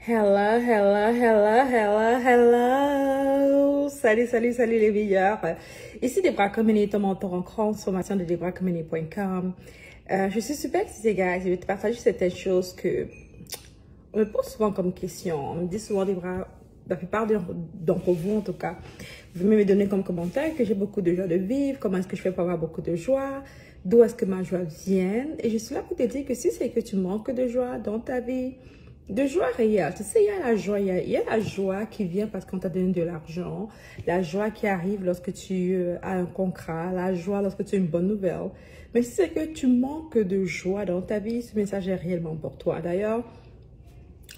Hello, hello, hello, hello, hello. Salut les meilleurs. Ici Debra Comini, ton mentor en transformation de debracomini.com. Je suis super excitée, guys. Je vais te partager certaines choses que on me pose souvent comme question. On me dit souvent, Debra, la plupart d'entre vous en tout cas, vous me donner comme commentaire que j'ai beaucoup de joie de vivre, comment est-ce que je fais pour avoir beaucoup de joie, d'où est-ce que ma joie vient. Et je suis là pour te dire que si c'est que tu manques de joie dans ta vie, de joie réelle. Tu sais, il y a la joie, il y a la joie qui vient parce qu'on t'a donné de l'argent, la joie qui arrive lorsque tu as un contrat, la joie lorsque tu as une bonne nouvelle. Mais si c'est que tu manques de joie dans ta vie, ce message est réellement pour toi. D'ailleurs,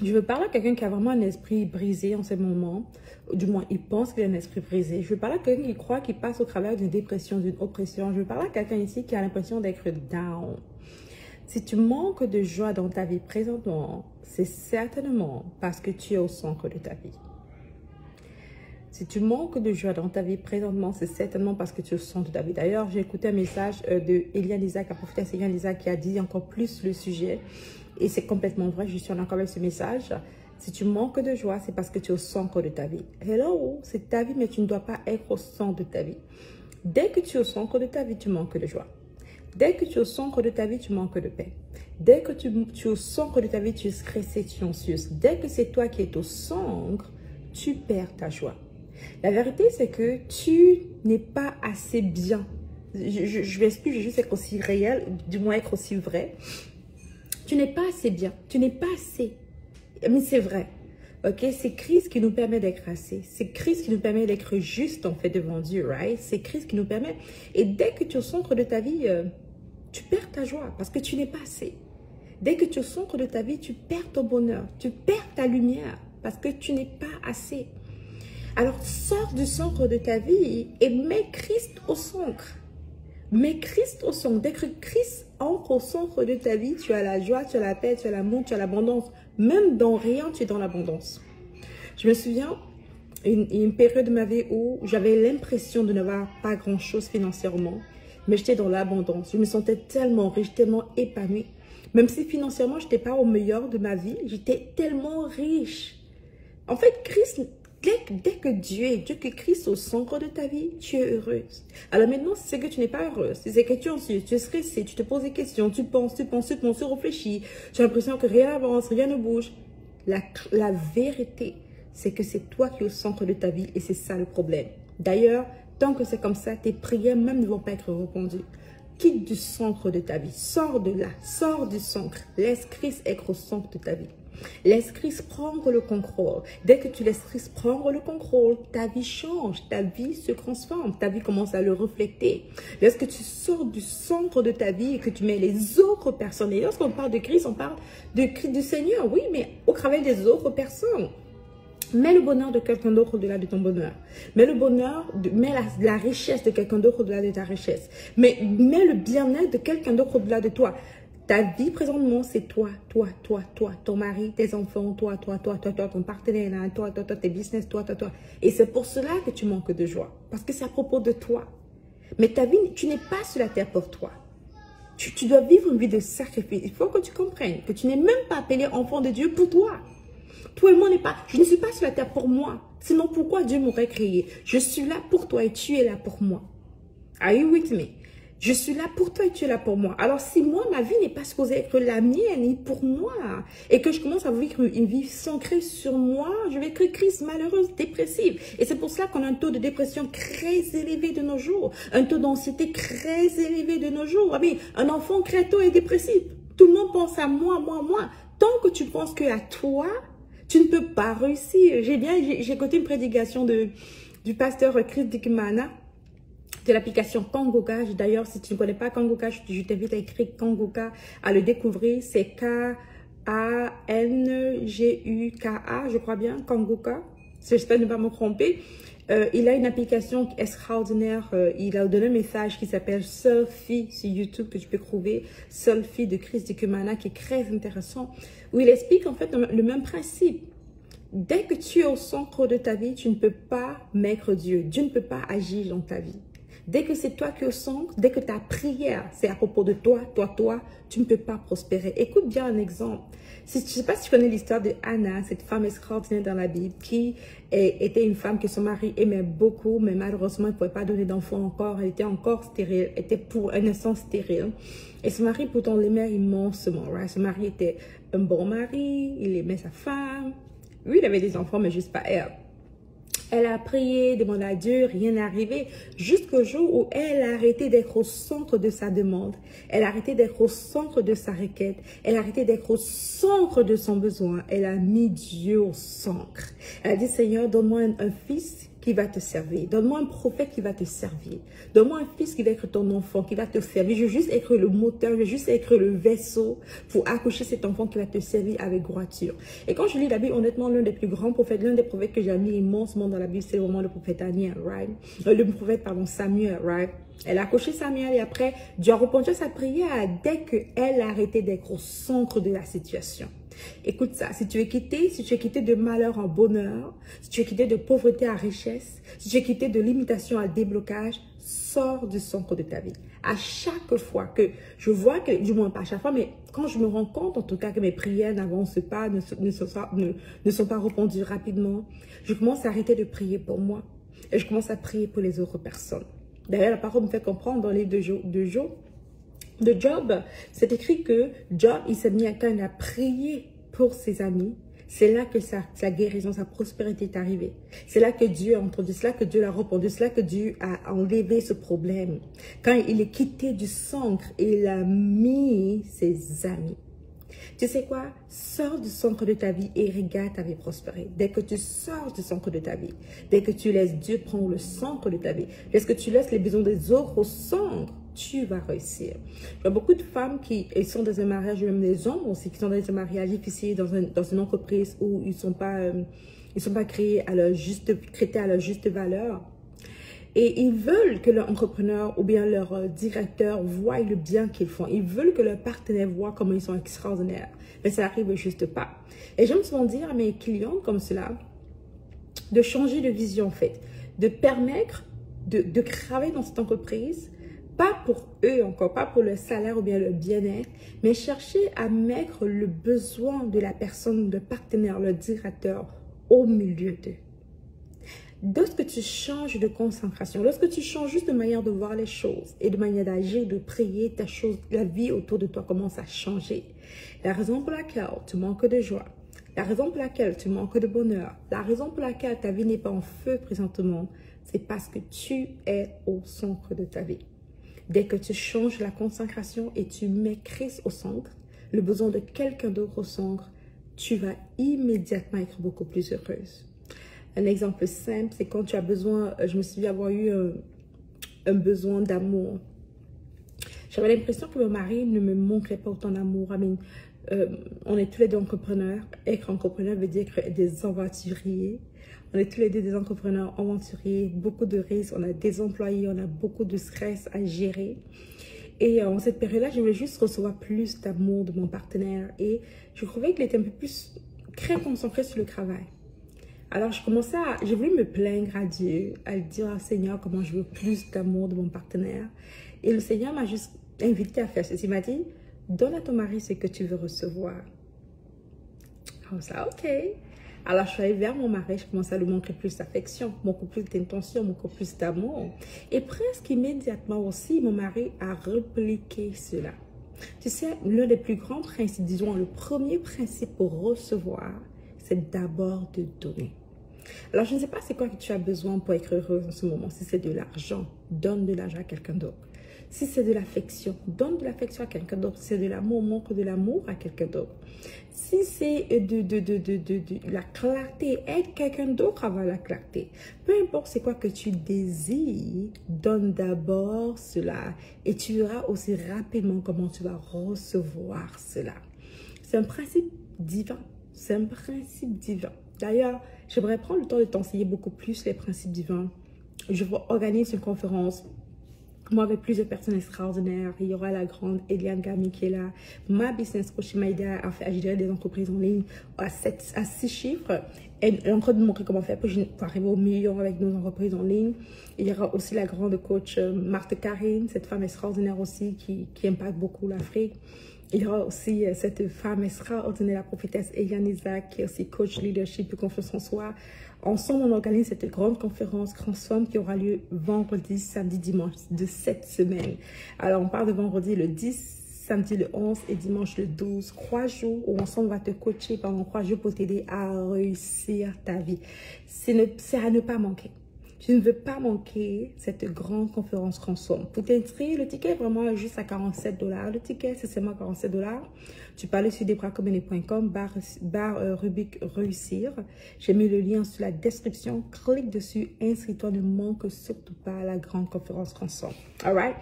je veux parler à quelqu'un qui a vraiment un esprit brisé en ce moment, ou du moins il pense qu'il a un esprit brisé. Je veux parler à quelqu'un qui croit qu'il passe au travers d'une dépression, d'une oppression. Je veux parler à quelqu'un ici qui a l'impression d'être down. Si tu manques de joie dans ta vie présentement, c'est certainement parce que tu es au centre de ta vie. Si tu manques de joie dans ta vie présentement, c'est certainement parce que tu es au centre de ta vie. D'ailleurs, j'ai écouté un message de Eliane Isaac, la prophétesse Eliane Isaac, qui a dit encore plus le sujet. Et c'est complètement vrai, je suis en accord avec ce message. Si tu manques de joie, c'est parce que tu es au centre de ta vie. Hello, c'est ta vie, mais tu ne dois pas être au centre de ta vie. Dès que tu es au centre de ta vie, tu manques de joie. Dès que tu es au centre de ta vie, tu manques de paix. Dès que tu es au centre de ta vie, tu es stressé, tu es anxieuse. Dès que c'est toi qui es au centre, tu perds ta joie. La vérité, c'est que tu n'es pas assez bien. Je m'explique, je vais juste être aussi réel, du moins être aussi vrai. Tu n'es pas assez bien. Tu n'es pas assez. Mais c'est vrai. Ok, c'est Christ qui nous permet d'être assez. C'est Christ qui nous permet d'être juste en fait devant Dieu, right? C'est Christ qui nous permet. Et dès que tu es au centre de ta vie, tu perds ta joie parce que tu n'es pas assez. Dès que tu es au centre de ta vie, tu perds ton bonheur. Tu perds ta lumière parce que tu n'es pas assez. Alors, sors du centre de ta vie et mets Christ au centre. Mets Christ au centre. Dès que Christ entre au centre de ta vie, tu as la joie, tu as la paix, tu as l'amour, tu as l'abondance. Même dans rien, tu es dans l'abondance. Je me souviens, une période de ma vie où j'avais l'impression de n'avoir pas grand-chose financièrement, mais j'étais dans l'abondance. Je me sentais tellement riche, tellement épanouie. Même si financièrement, je n'étais pas au meilleur de ma vie, j'étais tellement riche. En fait, Christ, dès que Dieu que Christ au centre de ta vie, tu es heureuse. Alors maintenant, c'est que tu n'es pas heureuse. C'est que tu es anxieuse, tu es stressée, tu te poses des questions, tu penses, tu réfléchis. Tu as l'impression que rien n'avance, rien ne bouge. La vérité, c'est que c'est toi qui es au centre de ta vie et c'est ça le problème. D'ailleurs, tant que c'est comme ça, tes prières même ne vont pas être répondues. Quitte du centre de ta vie, sors de là, sors du centre. Laisse Christ être au centre de ta vie. Laisse Christ prendre le contrôle. Dès que tu laisses Christ prendre le contrôle, ta vie change, ta vie se transforme, ta vie commence à le refléter. Lorsque tu sors du centre de ta vie et que tu mets les autres personnes, et lorsqu'on parle de Christ, on parle du Seigneur, oui, mais au travers des autres personnes. Mets le bonheur de quelqu'un d'autre au-delà de ton bonheur. Mets le bonheur, mets la richesse de quelqu'un d'autre au-delà de ta richesse. Mais mets le bien-être de quelqu'un d'autre au-delà de toi. Ta vie présentement, c'est toi, ton mari, tes enfants, toi, ton partenaire, toi, tes business, toi. Et c'est pour cela que tu manques de joie. Parce que c'est à propos de toi. Mais ta vie, tu n'es pas sur la terre pour toi. Tu dois vivre une vie de sacrifice. Il faut que tu comprennes que tu n'es même pas appelé enfant de Dieu pour toi. Toi et moi, je ne suis pas sur la terre pour moi. Sinon, pourquoi Dieu m'aurait créé? Je suis là pour toi et tu es là pour moi. Are you with me? Je suis là pour toi et tu es là pour moi. Alors, si moi, ma vie n'est pas supposée être la mienne ni pour moi, et que je commence à vivre une vie centrée sur moi, je vais être crise malheureuse, dépressive. Et c'est pour cela qu'on a un taux de dépression très élevé de nos jours. Un taux d'anxiété très élevé de nos jours. Mais un enfant créateur est dépressif. Tout le monde pense à moi. Tant que tu penses que à toi, tu ne peux pas réussir. J'ai écouté une prédication du pasteur Chris Dikmana de l'application Kanguka. D'ailleurs, si tu ne connais pas Kanguka, je t'invite à écrire Kanguka, à le découvrir. C'est K-A-N-G-U-K-A, je crois bien, Kanguka. J'espère ne pas me tromper. Il a une application extraordinaire. Il a donné un message qui s'appelle Selfie sur YouTube que tu peux trouver. Selfie de Chris Dikmana qui est très intéressant. Où il explique en fait le même principe. Dès que tu es au centre de ta vie, tu ne peux pas mettre Dieu. Dieu ne peut pas agir dans ta vie. Dès que c'est toi qui es au centre, dès que ta prière, c'est à propos de toi, tu ne peux pas prospérer. Écoute bien un exemple. Je ne sais pas si tu connais l'histoire de Anna, cette femme extraordinaire dans la Bible, qui était une femme que son mari aimait beaucoup, mais malheureusement, elle ne pouvait pas donner d'enfant encore. Elle était encore stérile, elle était pour un instant stérile. Et son mari, pourtant, l'aimait immensement. Right? Son mari était un bon mari, il aimait sa femme. Oui, il avait des enfants, mais juste pas elle. Elle a prié, demandé à Dieu, rien n'est arrivé, jusqu'au jour où elle a arrêté d'être au centre de sa demande. Elle a arrêté d'être au centre de sa requête. Elle a arrêté d'être au centre de son besoin. Elle a mis Dieu au centre. Elle a dit, Seigneur, donne-moi un fils qui va te servir. Donne-moi un prophète qui va te servir. Donne-moi un fils qui va être ton enfant, qui va te servir. Je veux juste être le moteur, je veux juste être le vaisseau pour accoucher cet enfant qui va te servir avec droiture. Et quand je lis la Bible, honnêtement, l'un des plus grands prophètes, l'un des prophètes que j'ai admis immensement dans la Bible, c'est vraiment le prophète Daniel, right? Le prophète, pardon, Samuel, right? Elle a accouché Samuel et après, Dieu a répondu à sa prière dès qu'elle a arrêté d'être au centre de la situation. Écoute ça, si tu es quitté de malheur en bonheur, si tu es quitté de pauvreté à richesse, si tu es quitté de limitation à déblocage, sors du centre de ta vie. À chaque fois que je vois que, du moins pas à chaque fois, mais quand je me rends compte en tout cas que mes prières n'avancent pas, ne sont pas répondues rapidement, je commence à arrêter de prier pour moi et je commence à prier pour les autres personnes. D'ailleurs, la parole me fait comprendre dans les deux de Job, c'est écrit que Job, il s'est mis à quand il a prié pour ses amis. C'est là que sa guérison, sa prospérité est arrivée. C'est là que Dieu a entendu, c'est là que Dieu l'a répondu, c'est là que Dieu a enlevé ce problème. Quand il est quitté du centre, il a mis ses amis. Tu sais quoi? Sors du centre de ta vie et regarde ta vie prospérer. Dès que tu sors du centre de ta vie, dès que tu laisses Dieu prendre le centre de ta vie, dès que tu laisses les besoins des autres au centre, tu vas réussir. Il y a beaucoup de femmes qui sont dans un mariage, même des hommes aussi, qui sont dans un mariage difficile, dans une entreprise où ils ne sont pas créés à leur traités à leur juste valeur. Et ils veulent que leur entrepreneur ou bien leur directeur voie le bien qu'ils font. Ils veulent que leur partenaire voit comment ils sont extraordinaires. Mais ça n'arrive juste pas. Et j'aime souvent dire à mes clients comme cela, de changer de vision en fait. De permettre de travailler dans cette entreprise, pas pour eux encore, pas pour le salaire ou bien le bien-être, mais chercher à mettre le besoin de la personne, le partenaire, le directeur au milieu d'eux. Lorsque tu changes de concentration, lorsque tu changes juste de manière de voir les choses et de manière d'agir, de prier, la vie autour de toi commence à changer. La raison pour laquelle tu manques de joie, la raison pour laquelle tu manques de bonheur, la raison pour laquelle ta vie n'est pas en feu présentement, c'est parce que tu es au centre de ta vie. Dès que tu changes la concentration et tu mets Christ au centre, le besoin de quelqu'un d'autre au centre, tu vas immédiatement être beaucoup plus heureuse. Un exemple simple, c'est quand tu as besoin, je me souviens avoir eu un besoin d'amour. J'avais l'impression que mon mari ne me manquerait pas autant d'amour. On est tous les deux entrepreneurs. Être entrepreneur veut dire être des aventuriers. On est tous les deux des entrepreneurs aventuriers, beaucoup de risques, on a des employés, on a beaucoup de stress à gérer. Et en cette période-là, je voulais juste recevoir plus d'amour de mon partenaire. Et je trouvais qu'il était un peu plus très concentré sur le travail. Alors, j'ai voulu me plaindre à Dieu, à lui dire, Seigneur, comment je veux plus d'amour de mon partenaire. Et le Seigneur m'a juste invité à faire ceci. Il m'a dit, donne à ton mari ce que tu veux recevoir. Je me suis dit, ok. Alors, je suis allée vers mon mari, je commençais à lui montrer plus d'affection, beaucoup plus d'intention, beaucoup plus d'amour. Et presque immédiatement aussi, mon mari a répliqué cela. Tu sais, l'un des plus grands principes, disons, le premier principe pour recevoir, c'est d'abord de donner. Alors, je ne sais pas c'est quoi que tu as besoin pour être heureuse en ce moment. Si c'est de l'argent, donne de l'argent à quelqu'un d'autre. Si c'est de l'affection, donne de l'affection à quelqu'un d'autre. Si c'est de l'amour, montre de l'amour à quelqu'un d'autre. Si c'est de la clarté, aide quelqu'un d'autre à avoir la clarté. Peu importe c'est quoi que tu désires, donne d'abord cela. Et tu verras aussi rapidement comment tu vas recevoir cela. C'est un principe divin. C'est un principe divin. D'ailleurs, j'aimerais prendre le temps de t'enseigner beaucoup plus les principes divins. Je vais organiser une conférence moi avec plusieurs personnes extraordinaires. Il y aura la grande Eliane Gami qui est là. Ma business coach Maïda a fait gérer des entreprises en ligne à 6 chiffres. Elle est en train de nous montrer comment faire pour arriver au million avec nos entreprises en ligne. Il y aura aussi la grande coach Marthe Karine, cette femme extraordinaire aussi qui impacte beaucoup l'Afrique. Il y aura aussi cette femme extraordinaire, la prophétesse Eliane Isaac, qui est aussi coach leadership et confiance en soi. Ensemble, on organise cette grande conférence Transforme qui aura lieu vendredi, samedi, dimanche de cette semaine. Alors, on part de vendredi le 10, samedi le 11 et dimanche le 12. 3 jours où ensemble on va te coacher pendant 3 jours pour t'aider à réussir ta vie. C'est à ne pas manquer. Tu ne veux pas manquer cette grande conférence Transforme. Pour t'inscrire, le ticket est vraiment juste à 47 $. Le ticket, c'est seulement 47 $. Tu peux aller sur debracommunie.com, rubrique réussir. J'ai mis le lien sur la description. Clique dessus, inscris-toi, ne manque surtout pas la grande conférence Transforme. All right?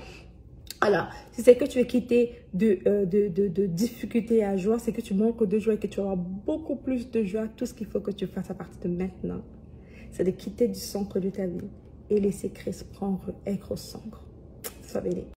Alors, si c'est que tu es quitté de difficulté à joie, c'est que tu manques de joie et que tu auras beaucoup plus de joie. Tout ce qu'il faut que tu fasses à partir de maintenant, c'est de quitter du centre de ta vie et laisser Christ prendre, être au centre. Sois béni.